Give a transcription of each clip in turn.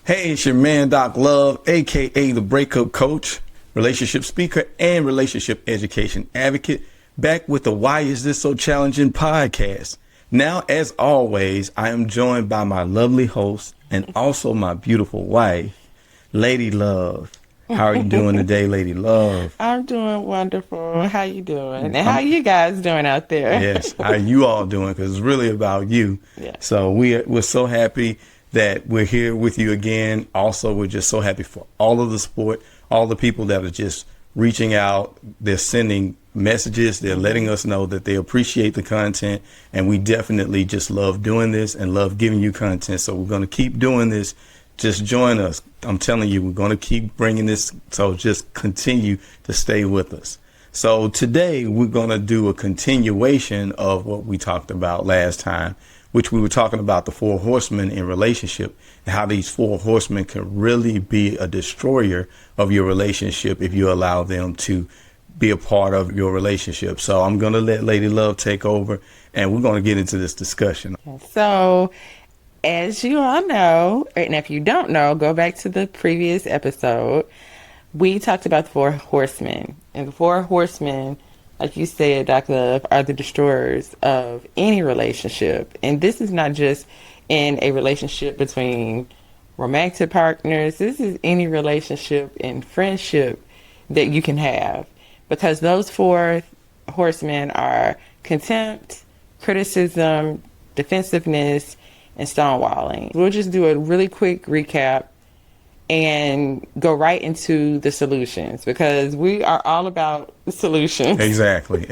Hey, it's your man, Doc Love, aka the Breakup Coach, relationship speaker, and relationship education advocate, back with the Why Is This So Challenging podcast. Now, as always, I am joined by my lovely host and also my beautiful wife, Lady Love. How are you doing today, Lady Love? I'm doing wonderful. How you doing? And how you guys doing out there? Yes, how you all doing? Because it's really about you. Yeah. So we're so happy that we're here with you again. Also, we're just so happy for all of the support, all the people that are just reaching out. They're sending messages. They're letting us know that they appreciate the content. And we definitely just love doing this and love giving you content. So we're going to keep doing this. Just join us. I'm telling you, we're going to keep bringing this. So just continue to stay with us. So today we're going to do a continuation of what we talked about last time, which we were talking about the 4 horsemen in relationship and how these 4 horsemen can really be a destroyer of your relationship if you allow them to be a part of your relationship. So I'm going to let Lady Love take over and we're going to get into this discussion. So, as you all know, and if you don't know, go back to the previous episode. We talked about the 4 horsemen. And the 4 horsemen, like you said, Dr. Love, are the destroyers of any relationship. And this is not just in a relationship between romantic partners. This is any relationship and friendship that you can have. Because those 4 horsemen are contempt, criticism, defensiveness, and stonewalling. We'll just do a really quick recap and go right into the solutions, because we are all about solutions. Exactly.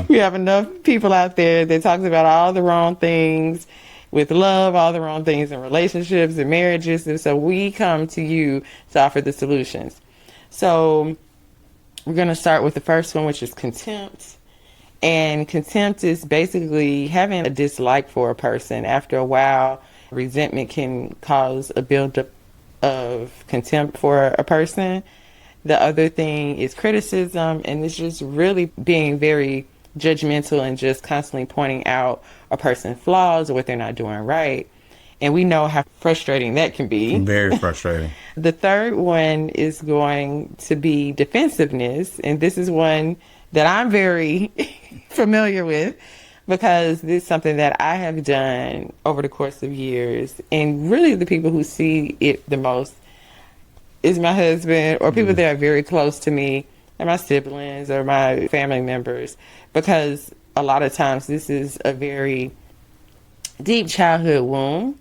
We have enough people out there that talks about all the wrong things with love, all the wrong things in relationships and marriages. And so we come to you to offer the solutions. So we're going to start with the first one, which is contempt. And contempt is basically having a dislike for a person. After a while, resentment can cause a buildup of contempt for a person. The other thing is criticism, and it's just really being very judgmental and just constantly pointing out a person's flaws or what they're not doing right. And we know how frustrating that can be. Very frustrating. The third one is going to be defensiveness, and this is one that I'm very familiar with, because this is something that I have done over the course of years. And really the people who see it the most is my husband or people that are very close to me, and my siblings or my family members, because a lot of times this is a very deep childhood wound.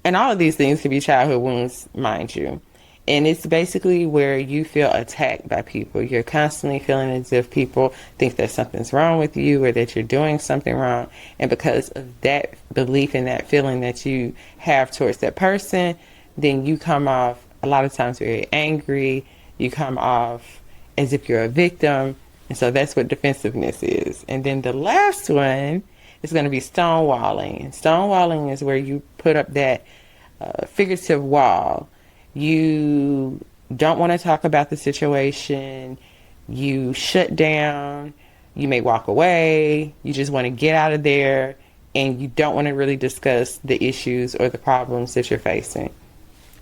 And all of these things can be childhood wounds, mind you. And it's basically where you feel attacked by people. You're constantly feeling as if people think that something's wrong with you or that you're doing something wrong. And because of that belief and that feeling that you have towards that person, then you come off a lot of times very angry. You come off as if you're a victim. And so that's what defensiveness is. And then the last one is going to be stonewalling. And stonewalling is where you put up that figurative wall. You don't want to talk about the situation. You shut down. You may walk away. You just want to get out of there. And you don't want to really discuss the issues or the problems that you're facing.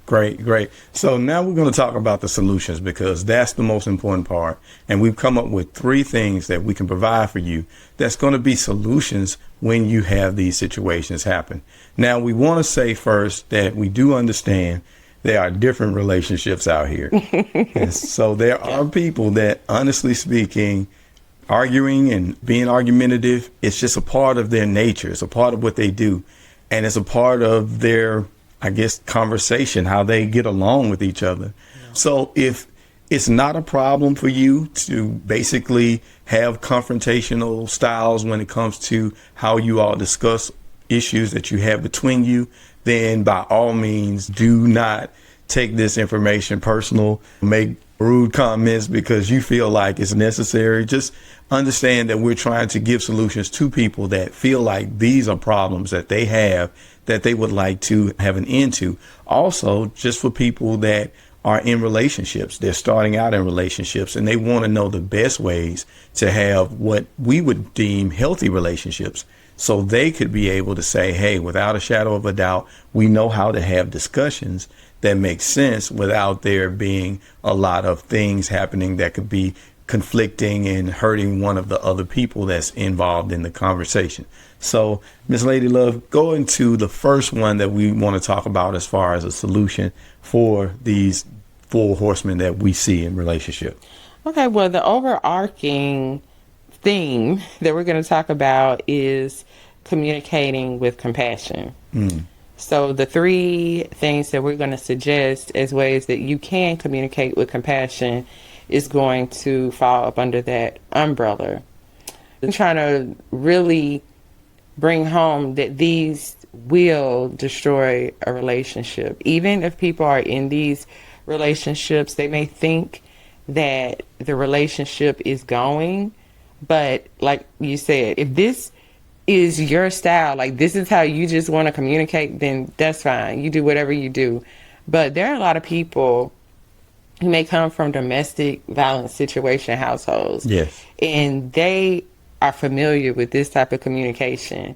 Great. So now we're going to talk about the solutions, because that's the most important part. And we've come up with 3 things that we can provide for you that's going to be solutions when you have these situations happen. Now, we want to say first that we do understand there are different relationships out here. And so there are people that, honestly speaking, arguing and being argumentative, it's just a part of their nature. It's a part of what they do. And it's a part of their, I guess, conversation, how they get along with each other. Yeah. So if it's not a problem for you to basically have confrontational styles when it comes to how you all discuss issues that you have between you, then by all means, do not take this information personal, make rude comments because you feel like it's necessary. Just understand that we're trying to give solutions to people that feel like these are problems that they have that they would like to have an end to. Also, just for people that are in relationships, they're starting out in relationships and they want to know the best ways to have what we would deem healthy relationships. So they could be able to say, hey, without a shadow of a doubt, we know how to have discussions that makes sense without there being a lot of things happening that could be conflicting and hurting one of the other people that's involved in the conversation. So, Miss Lady Love, go into the first one that we want to talk about as far as a solution for these four horsemen that we see in relationship. Okay, well, the overarching theme that we're going to talk about is communicating with compassion. So the three things that we're going to suggest as ways that you can communicate with compassion is going to fall up under that umbrella. I'm trying to really bring home that these will destroy a relationship. Even if people are in these relationships, they may think that the relationship is going, but like you said, if this is your style, like this is how you just want to communicate, then that's fine. You do whatever you do. But there are a lot of people who may come from domestic violence situation households. Yes. And they are familiar with this type of communication,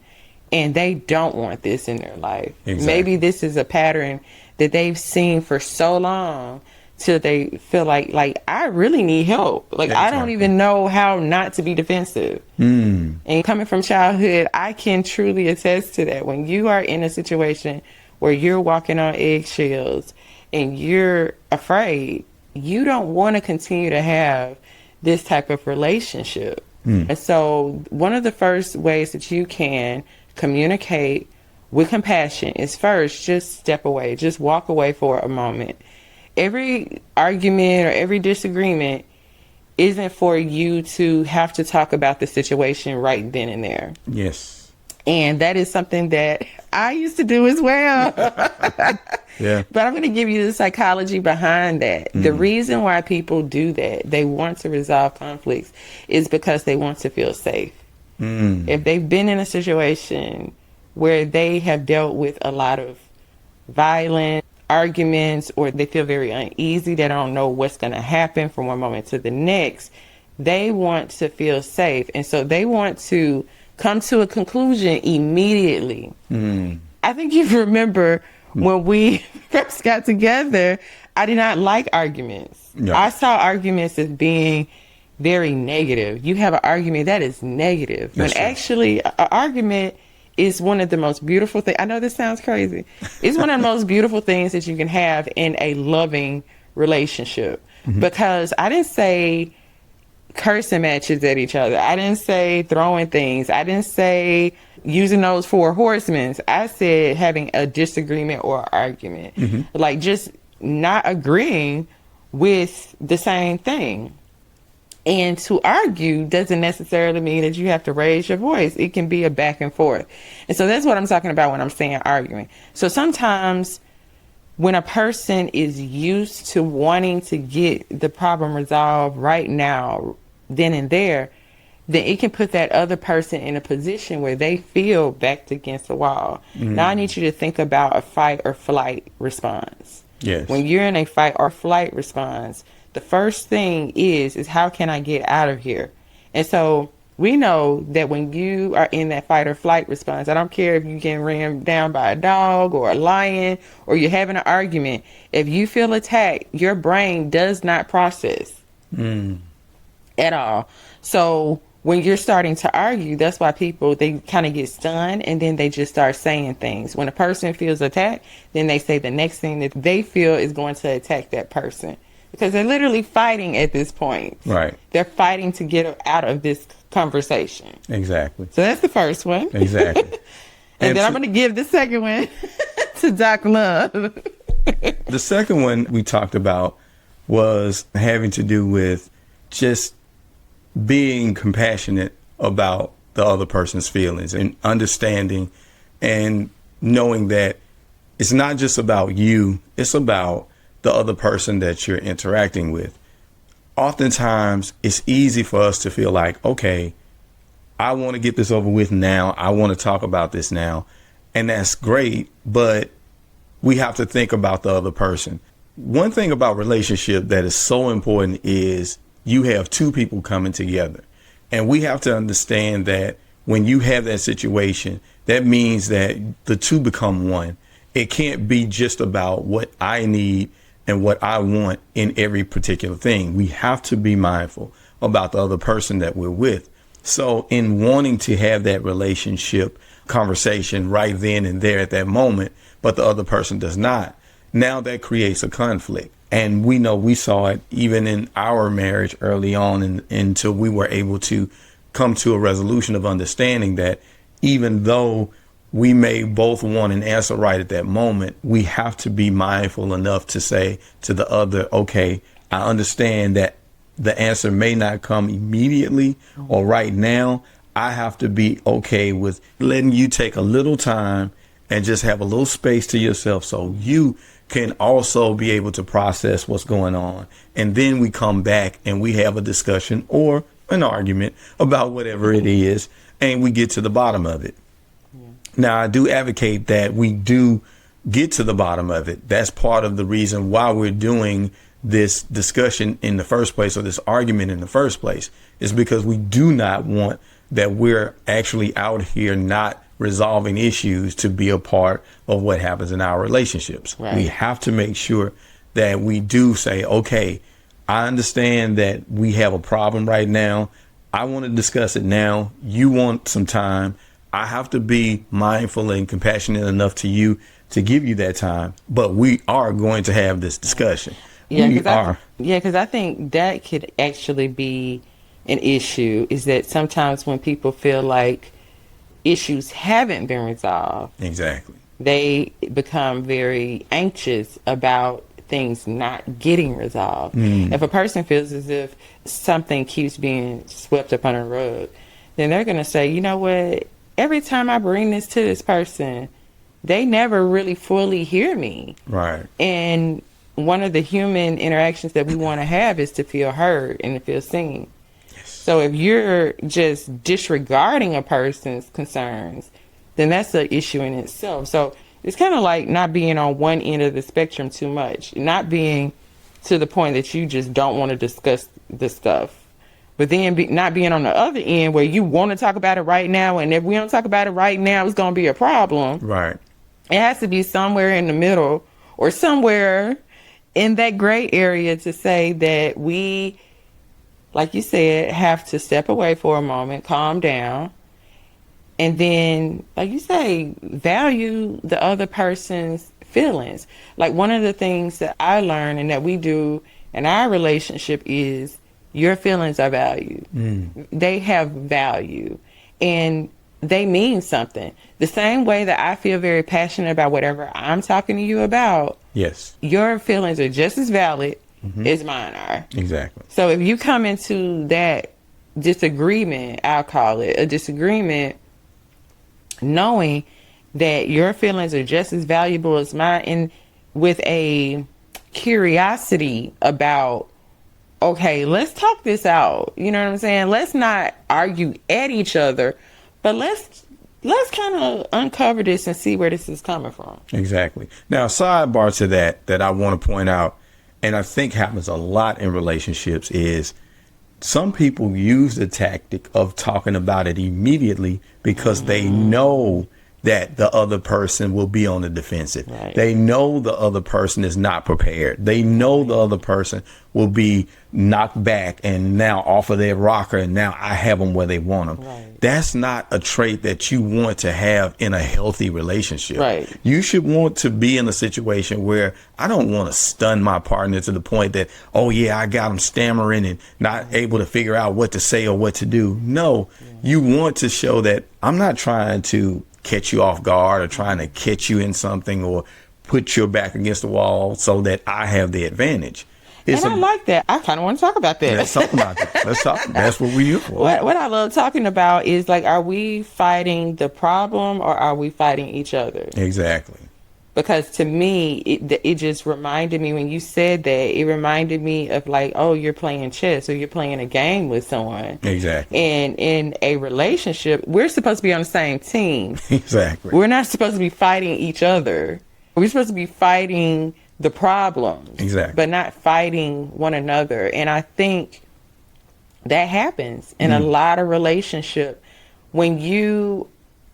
and they don't want this in their life. Exactly. Maybe this is a pattern that they've seen for so long till they feel like I really need help. Like, I don't even know how not to be defensive. And coming from childhood, I can truly attest to that. When you are in a situation where you're walking on eggshells and you're afraid, you don't want to continue to have this type of relationship. And so one of the first ways that you can communicate with compassion is first, just step away, just walk away for a moment. Every argument or every disagreement isn't for you to have to talk about the situation right then and there. Yes. And that is something that I used to do as well. Yeah. But I'm going to give you the psychology behind that. The reason why people do that, they want to resolve conflicts, is because they want to feel safe. If they've been in a situation where they have dealt with a lot of violence, arguments, or they feel very uneasy, they don't know what's going to happen from one moment to the next, they want to feel safe. And so they want to come to a conclusion immediately. I think you remember when we first got together, I did not like arguments. No. I saw arguments as being very negative. You have an argument that is negative. That's when true. Actually, an argument is one of the most beautiful things. I know this sounds crazy. It's one of the most beautiful things that you can have in a loving relationship. Because I didn't say cursing matches at each other. I didn't say throwing things. I didn't say using those four horsemen. I said having a disagreement or argument. Like just not agreeing with the same thing. And to argue doesn't necessarily mean that you have to raise your voice. It can be a back and forth. And so that's what I'm talking about when I'm saying arguing. So sometimes when a person is used to wanting to get the problem resolved right now, then and there, then it can put that other person in a position where they feel backed against the wall. Now I need you to think about a fight or flight response. Yes. When you're in a fight or flight response, the first thing is how can I get out of here? And so we know that when you are in that fight or flight response, I don't care if you get ran down by a dog or a lion or you're having an argument. If you feel attacked, your brain does not process at all. So when you're starting to argue, that's why people, they kind of get stunned and then they just start saying things. When a person feels attacked, then they say the next thing that they feel is going to attack that person. Because they're literally fighting at this point. Right. They're fighting to get out of this conversation. Exactly. So that's the first one. Exactly. And then I'm going to give the second one to Doc Love. The second one we talked about was having to do with just being compassionate about the other person's feelings and understanding and knowing that it's not just about you, it's about the other person that you're interacting with. Oftentimes, it's easy for us to feel like, okay, I want to get this over with now. I want to talk about this now. And that's great, but we have to think about the other person. One thing about relationship that is so important is you have two people coming together. And we have to understand that when you have that situation, that means that the two become one. it can't be just about what I need and what I want in every particular thing. We have to be mindful about the other person that we're with. So in wanting to have that relationship conversation right then and there at that moment, but the other person does not, now that creates a conflict. And we know we saw it even in our marriage early on, until we were able to come to a resolution of understanding that even though we may both want an answer right at that moment, we have to be mindful enough to say to the other, okay, I understand that the answer may not come immediately or right now. I have to be okay with letting you take a little time and just have a little space to yourself so you can also be able to process what's going on. And then we come back and we have a discussion or an argument about whatever it is, and we get to the bottom of it. Now, I do advocate that we do get to the bottom of it. That's part of the reason why we're doing this discussion in the first place, or this argument in the first place, is because we do not want that we're actually out here not resolving issues to be a part of what happens in our relationships. Right. We have to make sure that we do say, okay, I understand that we have a problem right now. I want to discuss it now. You want some time. I have to be mindful and compassionate enough to you to give you that time, but we are going to have this discussion. Because I think that could actually be an issue, is that sometimes when people feel like issues haven't been resolved, exactly, they become very anxious about things not getting resolved. If a person feels as if something keeps being swept up under the rug, then they're going to say, you know what, every time I bring this to this person, they never really fully hear me. Right. And one of the human interactions that we want to have is to feel heard and to feel seen. Yes. So if you're just disregarding a person's concerns, then that's an issue in itself. So it's kind of like not being on one end of the spectrum too much, not being to the point that you just don't want to discuss this stuff, but then not being on the other end where you want to talk about it right now, and if we don't talk about it right now, it's going to be a problem. Right. It has to be somewhere in the middle, or somewhere in that gray area, to say that we, like you said, have to step away for a moment, calm down, and then, like you say, value the other person's feelings. Like, one of the things that I learned and that we do in our relationship is your feelings are valued. They have value, and they mean something. The same way that I feel very passionate about whatever I'm talking to you about, yes, your feelings are just as valid as mine are. Exactly. So if you come into that disagreement, I'll call it a disagreement, knowing that your feelings are just as valuable as mine, and with a curiosity about, okay, let's talk this out. You know what I'm saying? Let's not argue at each other, but let's kind of uncover this and see where this is coming from. Exactly. Now, sidebar to that I want to point out, and I think happens a lot in relationships, is some people use the tactic of talking about it immediately because they know that the other person will be on the defensive. Right. They know the other person is not prepared. They know the other person will be knocked back and now off of their rocker, and now I have them where they want them. Right. That's not a trait that you want to have in a healthy relationship. Right. You should want to be in a situation where I don't want to stun my partner to the point that, oh yeah, I got them stammering and not able to figure out what to say or what to do. No, you want to show that I'm not trying to catch you off guard or trying to catch you in something or put your back against the wall so that I have the advantage. I like that. I kind of want to talk about that. Let's talk about that. Let's talk. That's what we're here for. What I love talking about is, like, are we fighting the problem or are we fighting each other? Exactly. Because to me, it just reminded me, when you said that, it reminded me of, like, oh, you're playing chess or you're playing a game with someone. Exactly. And in a relationship, we're supposed to be on the same team. Exactly. We're not supposed to be fighting each other. We're supposed to be fighting the problems. Exactly. But not fighting one another. And I think that happens in a lot of relationship when you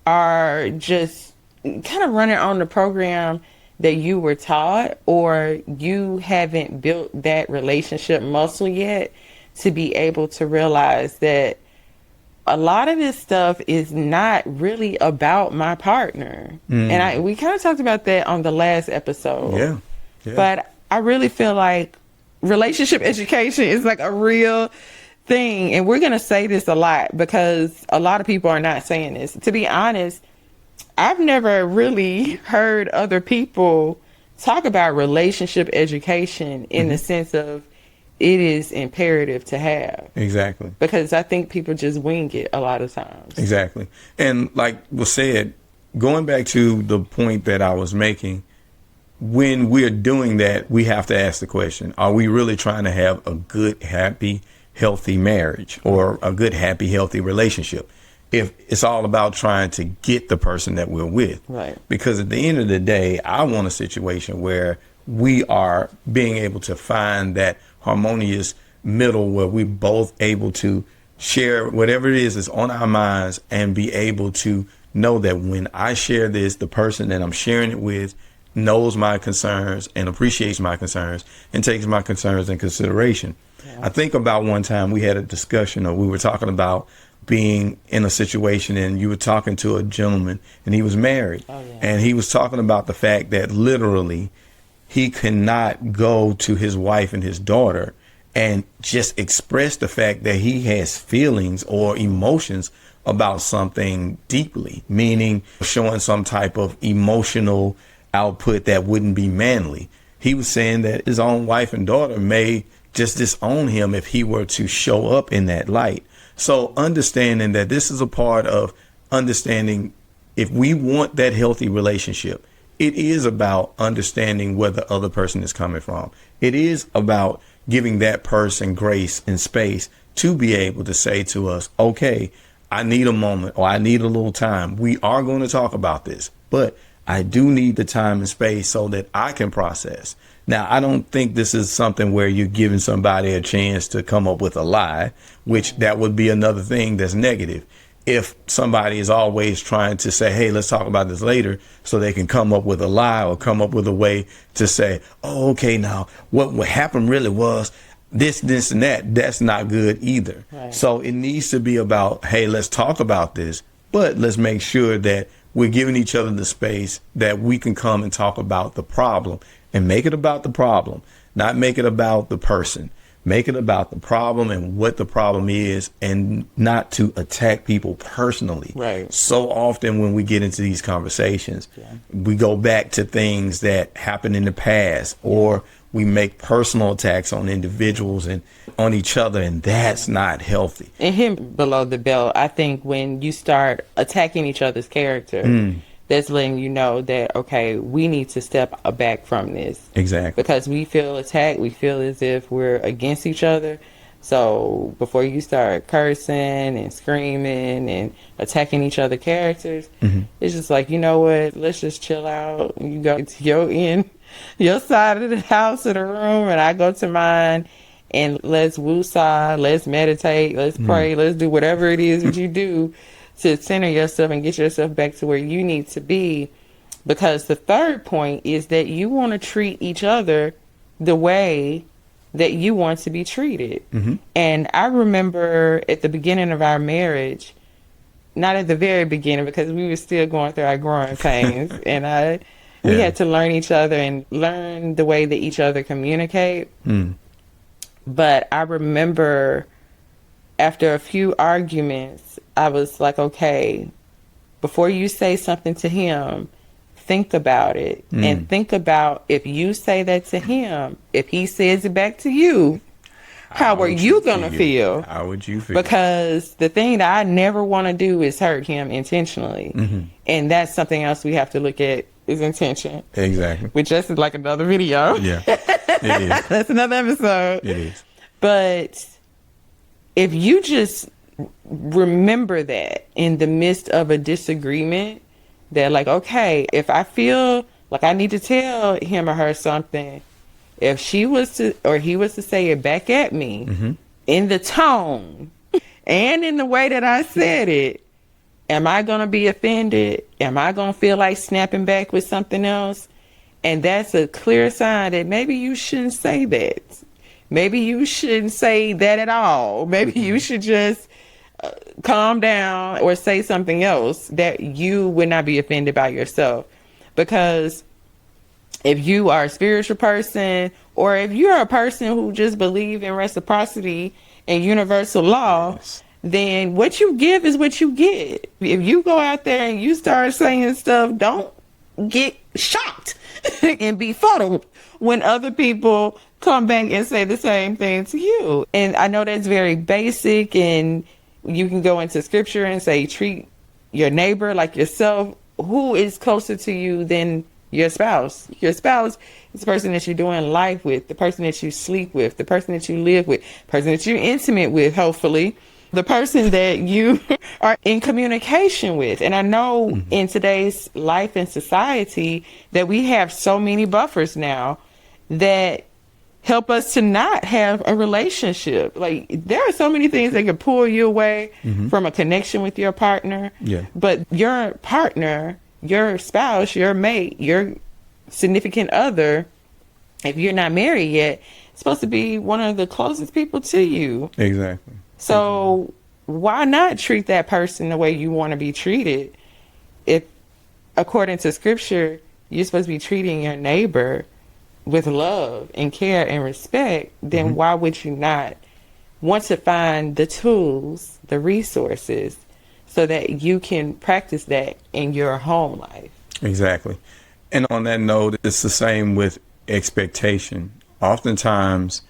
are just kind of running on the program that you were taught, or you haven't built that relationship muscle yet to be able to realize that a lot of this stuff is not really about my partner. And we kind of talked about that on the last episode. Yeah. But I really feel like relationship education is like a real thing. And we're going to say this a lot because a lot of people are not saying this. To be honest, I've never really heard other people talk about relationship education in the sense of it is imperative to have. Exactly. Because I think people just wing it a lot of times. Exactly. And like was said, going back to the point that I was making, when we're doing that, we have to ask the question, are we really trying to have a good, happy, healthy marriage or a good, happy, healthy relationship? If it's all about trying to get the person that we're with. Right. Because at the end of the day, I want a situation where we are being able to find that harmonious middle where we're both able to share whatever it is that's on our minds and be able to know that when I share this, the person that I'm sharing it with knows my concerns and appreciates my concerns and takes my concerns in consideration. Yeah. I think about one time we had a discussion, or we were talking about being in a situation, and you were talking to a gentleman and he was married. And he was talking about the fact that literally he cannot go to his wife and his daughter and just express the fact that he has feelings or emotions about something deeply, meaning showing some type of emotional output that wouldn't be manly. He was saying that his own wife and daughter may just disown him if he were to show up in that light. So understanding that this is a part of understanding if we want that healthy relationship, it is about understanding where the other person is coming from. It is about giving that person grace and space to be able to say to us, okay, I need a moment or I need a little time. We are going to talk about this, but I do need the time and space so that I can process. Now, I don't think this is something where you're giving somebody a chance to come up with a lie, which that would be another thing that's negative. If somebody is always trying to say, hey, let's talk about this later, so they can come up with a lie or come up with a way to say, oh, okay, now what happened really was this, and that. That's not good either. Right. So it needs to be about, hey, let's talk about this, but let's make sure that we're giving each other the space that we can come and talk about the problem and make it about the problem, not make it about the person. Make it about the problem and what the problem is, and not to attack people personally. Right. So often when we get into these conversations, we go back to things that happened in the past, or we make personal attacks on individuals and on each other, and that's not healthy. And him below the belt, I think when you start attacking each other's character, that's letting you know that, okay, we need to step back from this. Exactly. Because we feel attacked. We feel as if we're against each other. So before you start cursing and screaming and attacking each other's characters, it's just like, you know what? Let's just chill out. You go to your side of the house or the room, and I go to mine, and let's woosah, let's meditate, let's pray, let's do whatever it is that you do to center yourself and get yourself back to where you need to be. Because the third point is that you want to treat each other the way that you want to be treated. And I remember at the beginning of our marriage, not at the very beginning because we were still going through our growing pains, and we had to learn each other and learn the way that each other communicate. But I remember after a few arguments, I was like, okay, before you say something to him, think about it. And think about, if you say that to him, if he says it back to you, how are you going to feel? How would you feel? Because the thing that I never want to do is hurt him intentionally. And that's something else we have to look at, is intention. Exactly. Which just is like another video. Yeah, it is. That's another episode. It is. But if you just remember that in the midst of a disagreement, that like, okay, if I feel like I need to tell him or her something, if she was to, or he was to say it back at me in the tone and in the way that I said it, am I going to be offended? Am I going to feel like snapping back with something else? And that's a clear sign that maybe you shouldn't say that. Maybe you shouldn't say that at all. Maybe you should just calm down or say something else that you would not be offended by yourself. Because if you are a spiritual person, or if you're a person who just believe in reciprocity and universal law, Yes. then what you give is what you get. If you go out there and you start saying stuff, don't get shocked and befuddled when other people come back and say the same thing to you. And I know that's very basic, and you can go into scripture and say, treat your neighbor like yourself. Who is closer to you than your spouse? Your spouse is the person that you're doing life with, the person that you sleep with, the person that you live with, the person that you're intimate with, hopefully, the person that you are in communication with. And I know in today's life and society that we have so many buffers now that help us to not have a relationship. Like, there are so many things that can pull you away from a connection with your partner. Yeah. But your partner, your spouse, your mate, your significant other, if you're not married yet, it's supposed to be one of the closest people to you. Exactly. So why not treat that person the way you want to be treated? If, according to scripture, you're supposed to be treating your neighbor with love and care and respect, then why would you not want to find the tools, the resources, so that you can practice that in your home life? Exactly. And on that note, it's the same with expectation. Oftentimes,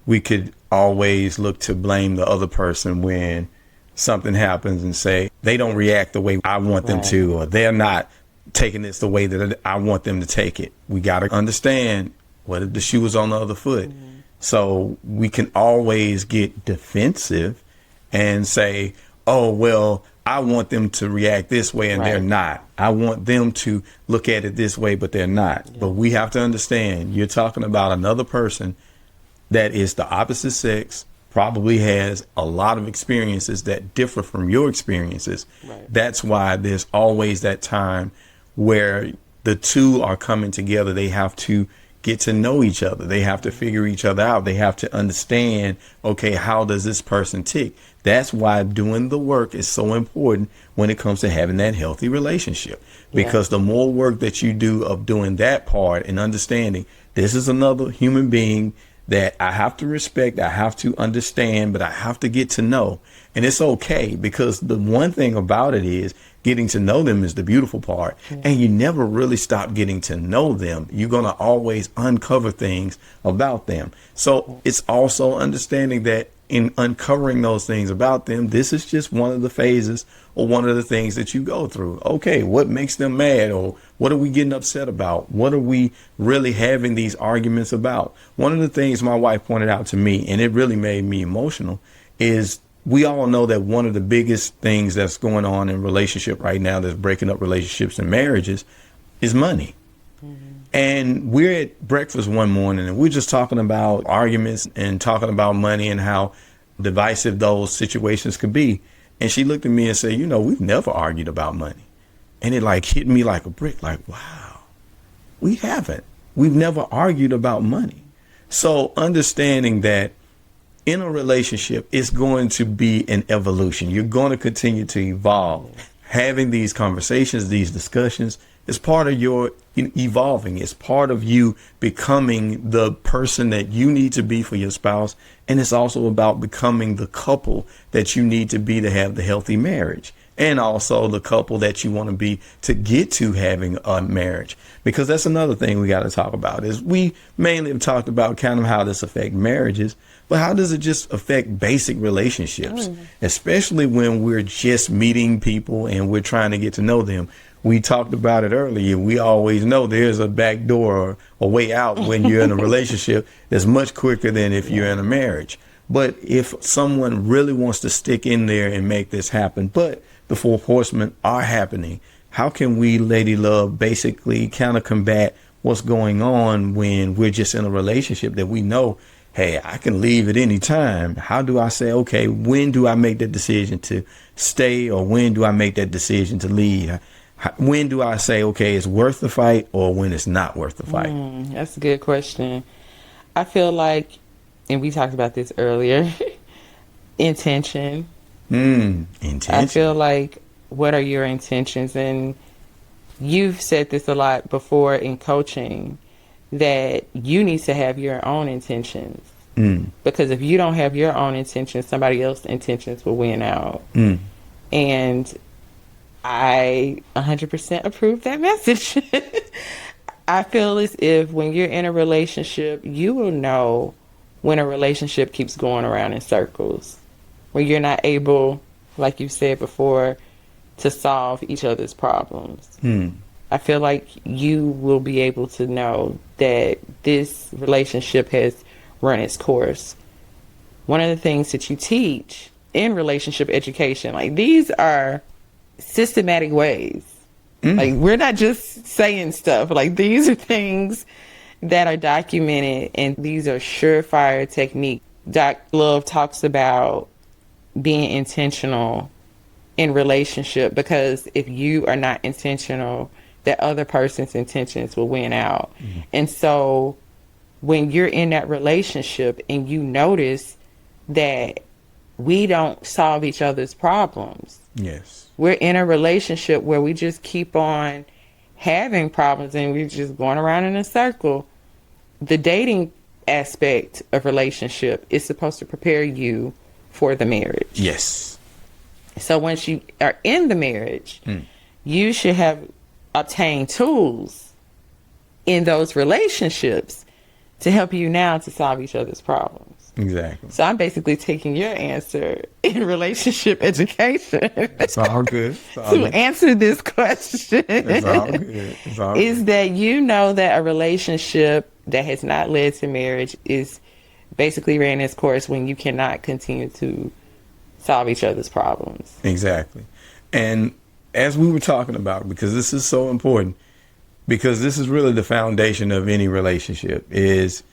we could always look to blame the other person when something happens and say, they don't react the way I want them to, or they're not taking this the way that I want them to take it. We got to understand what if the shoe was on the other foot. So we can always get defensive and say, oh, well, I want them to react this way and they're not. I want them to look at it this way, but they're not. But we have to understand, you're talking about another person that is the opposite sex, probably has a lot of experiences that differ from your experiences. That's why there's always that time where the two are coming together. They have to get to know each other. They have to figure each other out. They have to understand, okay, how does this person tick? That's why doing the work is so important when it comes to having that healthy relationship. Because the more work that you do of doing that part and understanding this is another human being that I have to respect, I have to understand, but I have to get to know. And it's okay, because the one thing about it is getting to know them is the beautiful part. And you never really stop getting to know them. You're going to always uncover things about them. So it's also understanding that in uncovering those things about them, this is just one of the phases or one of the things that you go through. Okay, what makes them mad, or what are we getting upset about? What are we really having these arguments about? One of the things my wife pointed out to me, and it really made me emotional, is we all know that one of the biggest things that's going on in relationship right now that's breaking up relationships and marriages is money. And we're at breakfast one morning and we're just talking about arguments and talking about money and how divisive those situations could be. And she looked at me and said, you know, we've never argued about money. And it like hit me like a brick, like, wow, we haven't. We've never argued about money. So understanding that in a relationship, it's going to be an evolution. You're going to continue to evolve. Having these conversations, these discussions, is part of your evolving. It's part of you becoming the person that you need to be for your spouse. And it's also about becoming the couple that you need to be to have the healthy marriage. And also the couple that you want to be to get to having a marriage. Because that's another thing we got to talk about, is we mainly have talked about kind of how this affects marriages, but how does it just affect basic relationships, especially when we're just meeting people and we're trying to get to know them. We talked about it earlier. We always know there's a back door or a way out when you're in a relationship that's much quicker than if you're in a marriage. But if someone really wants to stick in there and make this happen, but the four horsemen are happening, how can we, Lady Love, basically kind of combat what's going on when we're just in a relationship that we know, hey, I can leave at any time? How do I say, okay, when do I make that decision to stay, or when do I make that decision to leave? When do I say, okay, it's worth the fight, or when it's not worth the fight? That's a good question. I feel like, and we talked about this earlier, intention. Intention. I feel like, what are your intentions? And you've said this a lot before in coaching, that you need to have your own intentions. Because if you don't have your own intentions, somebody else's intentions will win out. And I 100% approve that message. I feel as if when you're in a relationship, you will know when a relationship keeps going around in circles, when you're not able, like you said before, to solve each other's problems. I feel like you will be able to know that this relationship has run its course. One of the things that you teach in relationship education, like, these are systematic ways. Like, we're not just saying stuff. Like, these are things that are documented, and these are surefire techniques. Doc Love talks about being intentional in relationship, because if you are not intentional, that other person's intentions will win out. And so when you're in that relationship and you notice that we don't solve each other's problems. Yes. We're in a relationship where we just keep on having problems and we're just going around in a circle. The dating aspect of relationship is supposed to prepare you for the marriage. Yes. So once you are in the marriage, you should have obtained tools in those relationships to help you now to solve each other's problems. Exactly. So I'm basically taking your answer in relationship education. It's all good. It's all To good. answer this question. It's all good. It's all Is good. that you know that a relationship that has not led to marriage is basically ran its course when you cannot continue to solve each other's problems. Exactly. And as we were talking about, because this is so important, because this is really the foundation of any relationship, is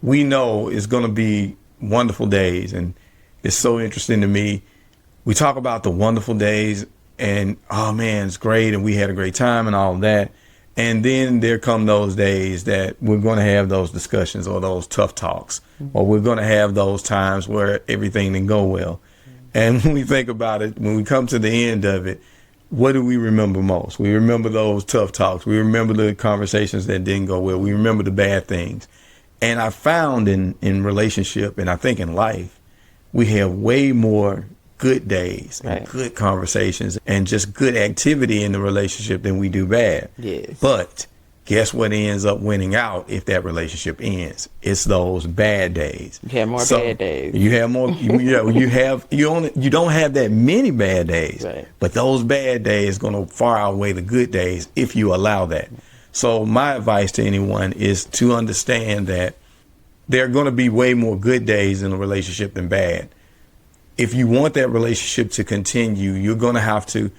we know it's going to be wonderful days. And it's so interesting to me. We talk about the wonderful days and, oh man, it's great. And we had a great time and all of that. And then there come those days that we're going to have those discussions or those tough talks, or we're going to have those times where everything didn't go well. And when we think about it, when we come to the end of it, what do we remember most? We remember those tough talks. We remember the conversations that didn't go well. We remember the bad things. And I found in relationship, and I think in life, we have way more good days and good conversations and just good activity in the relationship than we do bad. Yes. But guess what ends up winning out if that relationship ends? It's those bad days. You have more bad days. You have more. You don't have that many bad days. Right. But those bad days going to far outweigh the good days if you allow that. So my advice to anyone is to understand that there are going to be way more good days in a relationship than bad. If you want that relationship to continue, you're going to have to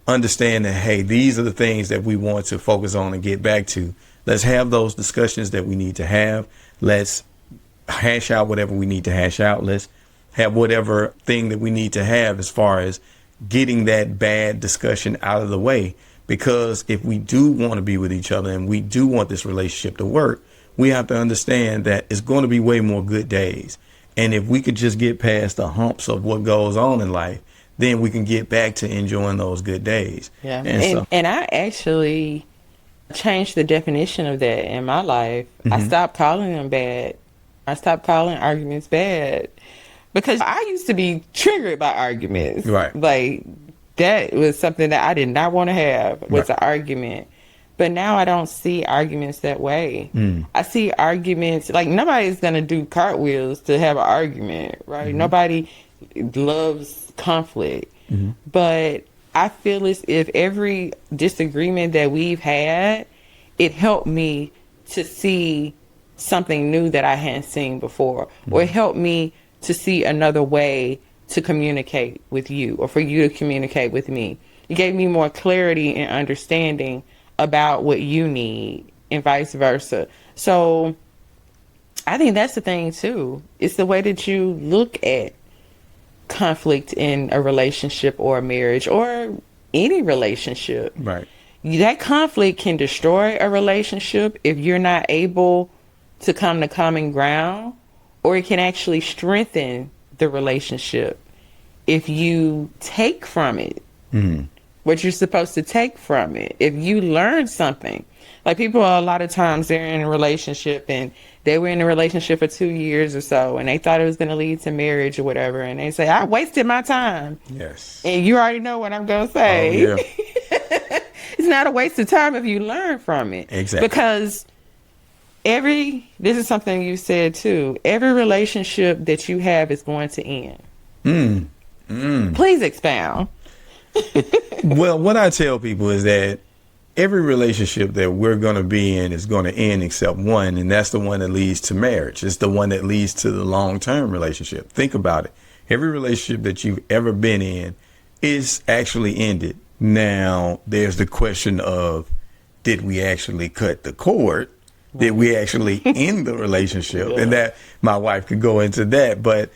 understand that, hey, these are the things that we want to focus on and get back to. Let's have those discussions that we need to have. Let's hash out whatever we need to hash out. Let's have whatever thing that we need to have as far as getting that bad discussion out of the way. Because if we do want to be with each other and we do want this relationship to work, we have to understand that it's going to be way more good days. And if we could just get past the humps of what goes on in life, then we can get back to enjoying those good days. Yeah. And I actually changed the definition of that in my life. I stopped calling them bad. I stopped calling arguments bad, because I used to be triggered by arguments. Right. Like, that was something that I did not want to have, was an argument. But now I don't see arguments that way. I see arguments, like, nobody's going to do cartwheels to have an argument, right? Nobody loves conflict. But I feel as if every disagreement that we've had, it helped me to see something new that I hadn't seen before, or it helped me to see another way to communicate with you, or for you to communicate with me. It gave me more clarity and understanding about what you need, and vice versa. So I think that's the thing too. It's the way that you look at conflict in a relationship or a marriage or any relationship. Right. That conflict can destroy a relationship if you're not able to come to common ground, or it can actually strengthen the relationship if you take from it what you're supposed to take from it. If you learn something, like people, a lot of times they're in a relationship and they were in a relationship for 2 years or so, and they thought it was going to lead to marriage or whatever, and they say, I wasted my time. Yes. And you already know what I'm going to say. Oh, yeah. It's not a waste of time if you learn from it. Exactly. Because this is something you said too, every relationship that you have is going to end. Please expound. Well, what I tell people is that every relationship that we're going to be in is going to end except one, and that's the one that leads to marriage. It's the one that leads to the long-term relationship. Think about it. Every relationship that you've ever been in is actually ended. Now, there's the question of, did we actually cut the cord? Did we actually end the relationship? Yeah. And that my wife could go into that, but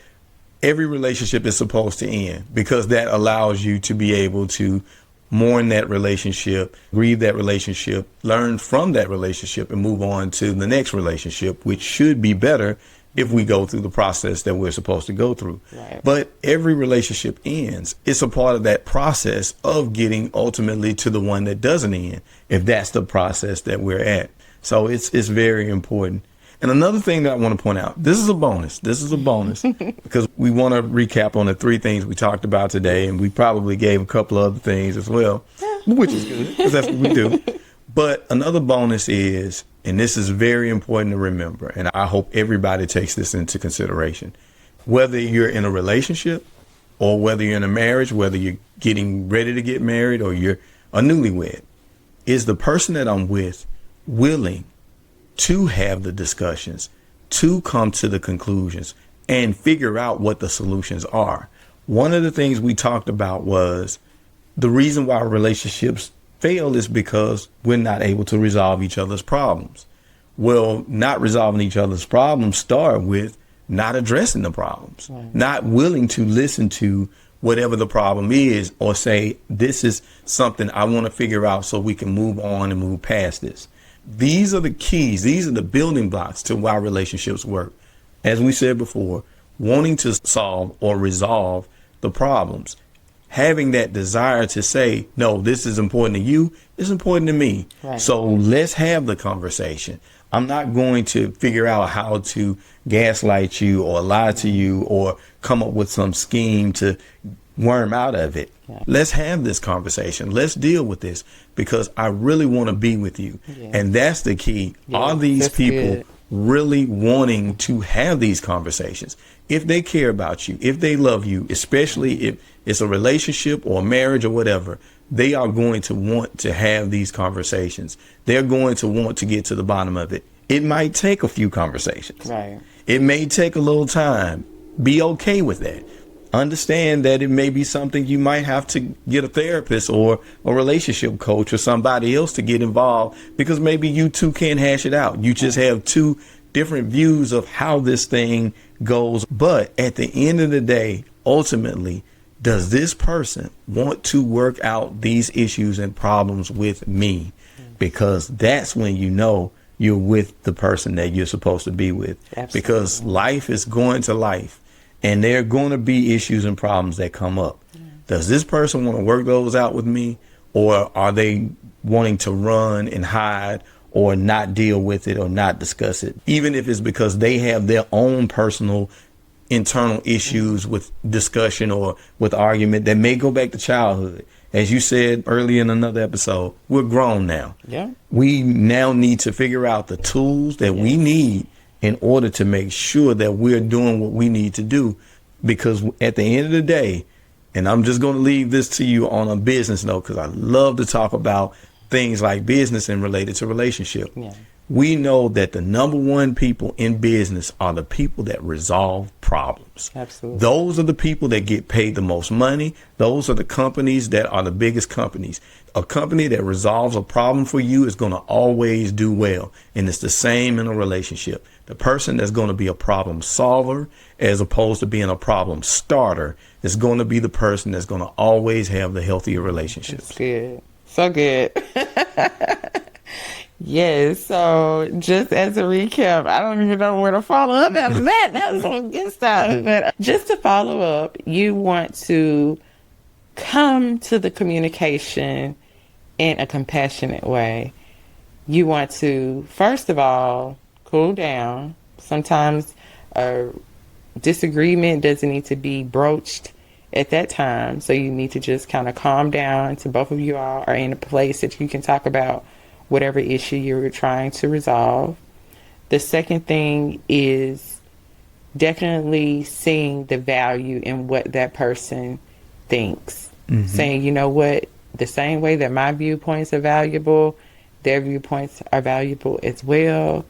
every relationship is supposed to end because that allows you to be able to mourn that relationship, grieve that relationship, learn from that relationship, and move on to the next relationship, which should be better if we go through the process that we're supposed to go through. Right. But every relationship ends. It's a part of that process of getting ultimately to the one that doesn't end, if that's the process that we're at. So it's very important. And another thing that I want to point out, this is a bonus because we want to recap on the 3 things we talked about today, and we probably gave a couple of other things as well, which is good because that's what we do. But another bonus is, and this is very important to remember, and I hope everybody takes this into consideration, whether you're in a relationship or whether you're in a marriage, whether you're getting ready to get married or you're a newlywed, is the person that I'm with willing to have the discussions, to come to the conclusions and figure out what the solutions are. One of the things we talked about was the reason why relationships fail is because we're not able to resolve each other's problems. Well, not resolving each other's problems start with not addressing the problems, not willing to listen to whatever the problem is, or say, this is something I want to figure out so we can move on and move past this. These are the keys. These are the building blocks to why relationships work. As we said before, wanting to solve or resolve the problems, having that desire to say, no, this is important to you, it's important to me. Right. So let's have the conversation. I'm not going to figure out how to gaslight you or lie to you or come up with some scheme to worm out of it. Yeah. Let's have this conversation. Let's deal with this because I really want to be with you. Yeah. And that's the key. Yeah, are these people really wanting to have these conversations? If they care about you, if they love you, especially if it's a relationship or a marriage or whatever, they are going to want to have these conversations. They're going to want to get to the bottom of it. It might take a few conversations. Right. It may take a little time. Be okay with that. Understand that it may be something you might have to get a therapist or a relationship coach or somebody else to get involved because maybe you two can't hash it out. You just have 2 different views of how this thing goes. But at the end of the day, ultimately, does this person want to work out these issues and problems with me? Because that's when you know you're with the person that you're supposed to be with. Absolutely. Because life is going to life. And there are going to be issues and problems that come up. Yeah. Does this person want to work those out with me? Or are they wanting to run and hide or not deal with it or not discuss it? Even if it's because they have their own personal internal issues with discussion or with argument that may go back to childhood. As you said earlier in another episode, we're grown now. Yeah. We now need to figure out the tools that we need in order to make sure that we're doing what we need to do. Because at the end of the day, and I'm just going to leave this to you on a business note, because I love to talk about things like business and related to relationship. Yeah. We know that the number 1 people in business are the people that resolve problems. Absolutely. Those are the people that get paid the most money. Those are the companies that are the biggest companies. A company that resolves a problem for you is going to always do well. And it's the same in a relationship. The person that's going to be a problem solver as opposed to being a problem starter is going to be the person that's going to always have the healthier relationships. That's good. So good. Yes. So just as a recap, I don't even know where to follow up after that. That was some good stuff. But just to follow up, you want to come to the communication in a compassionate way. You want to, first of all, cool down. Sometimes a disagreement doesn't need to be broached at that time. So you need to just kind of calm down so both of you all are in a place that you can talk about whatever issue you're trying to resolve. The second thing is definitely seeing the value in what that person thinks. Mm-hmm. Saying, you know what, the same way that my viewpoints are valuable, their viewpoints are valuable as well.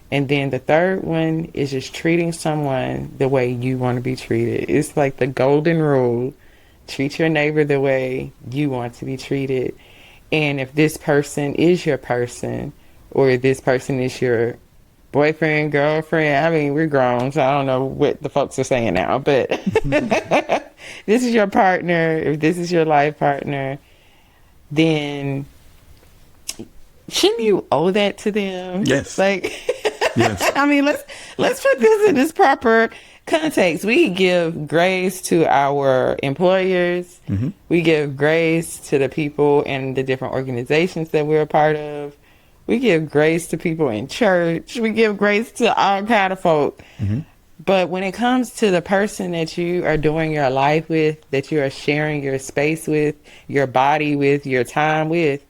And then the third one is just treating someone the way you want to be treated. It's like the golden rule. Treat your neighbor the way you want to be treated. And if this person is your person, or if this person is your boyfriend, girlfriend, I mean, we're grown, so I don't know what the folks are saying now, but this is your partner, if this is your life partner, then shouldn't you owe that to them? Yes. Like, yes. I mean, let's put this in its proper context. We give grace to our employers. Mm-hmm. We give grace to the people in the different organizations that we're a part of. We give grace to people in church. We give grace to all kind of folk. Mm-hmm. But when it comes to the person that you are doing your life with, that you are sharing your space with, your body with, your time with,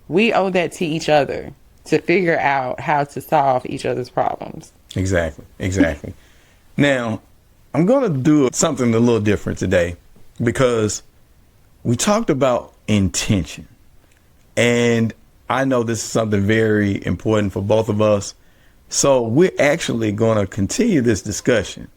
we owe that to each other to figure out how to solve each other's problems. Exactly. Now, I'm going to do something a little different today because we talked about intention. And I know this is something very important for both of us. So we're actually going to continue this discussion.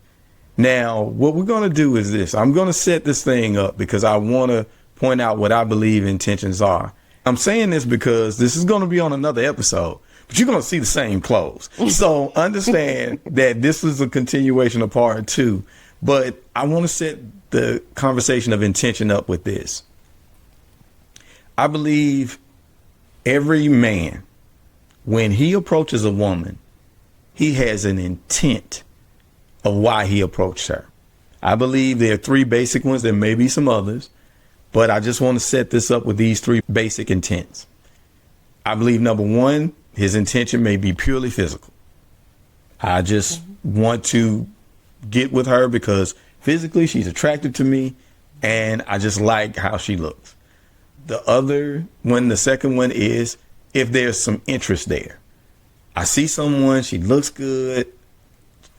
Now, what we're going to do is this. I'm going to set this thing up because I want to point out what I believe intentions are. I'm saying this because this is going to be on another episode, but you're going to see the same clothes. So understand that this is a continuation of part 2, but I want to set the conversation of intention up with this. I believe every man, when he approaches a woman, he has an intent of why he approached her. I believe there are 3 basic ones. There may be some others. But I just want to set this up with these 3 basic intents. I believe, number 1, his intention may be purely physical. I just want to get with her because physically she's attractive to me and I just like how she looks. The second one is if there's some interest there. I see someone, she looks good,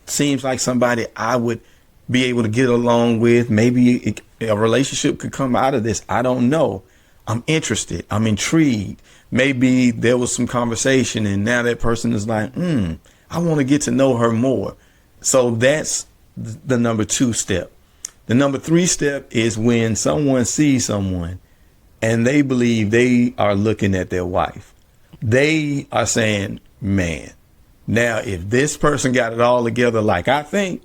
seems like somebody I would be able to get along with. Maybe a relationship could come out of this. I don't know. I'm interested. I'm intrigued. Maybe there was some conversation and now that person is like, I want to get to know her more. So that's the number 2 step. The number 3 step is when someone sees someone and they believe they are looking at their wife. They are saying, man, now if this person got it all together like I think,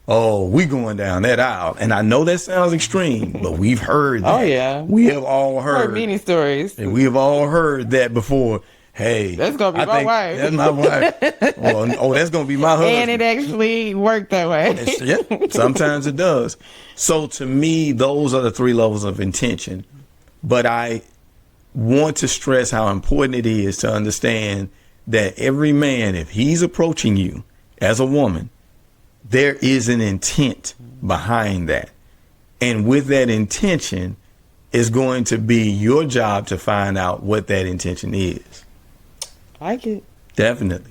oh, we going down that aisle. And I know that sounds extreme, but we've heard that. Oh, yeah. We have all heard many stories. And we have all heard that before. Hey, that's going to be my wife. That's my wife. That's going to be my husband. And it actually worked that way. Yeah, sometimes it does. So to me, those are the 3 levels of intention. But I want to stress how important it is to understand that every man, if he's approaching you as a woman, there is an intent behind that. And with that intention is going to be your job to find out what that intention is. I like it. Definitely.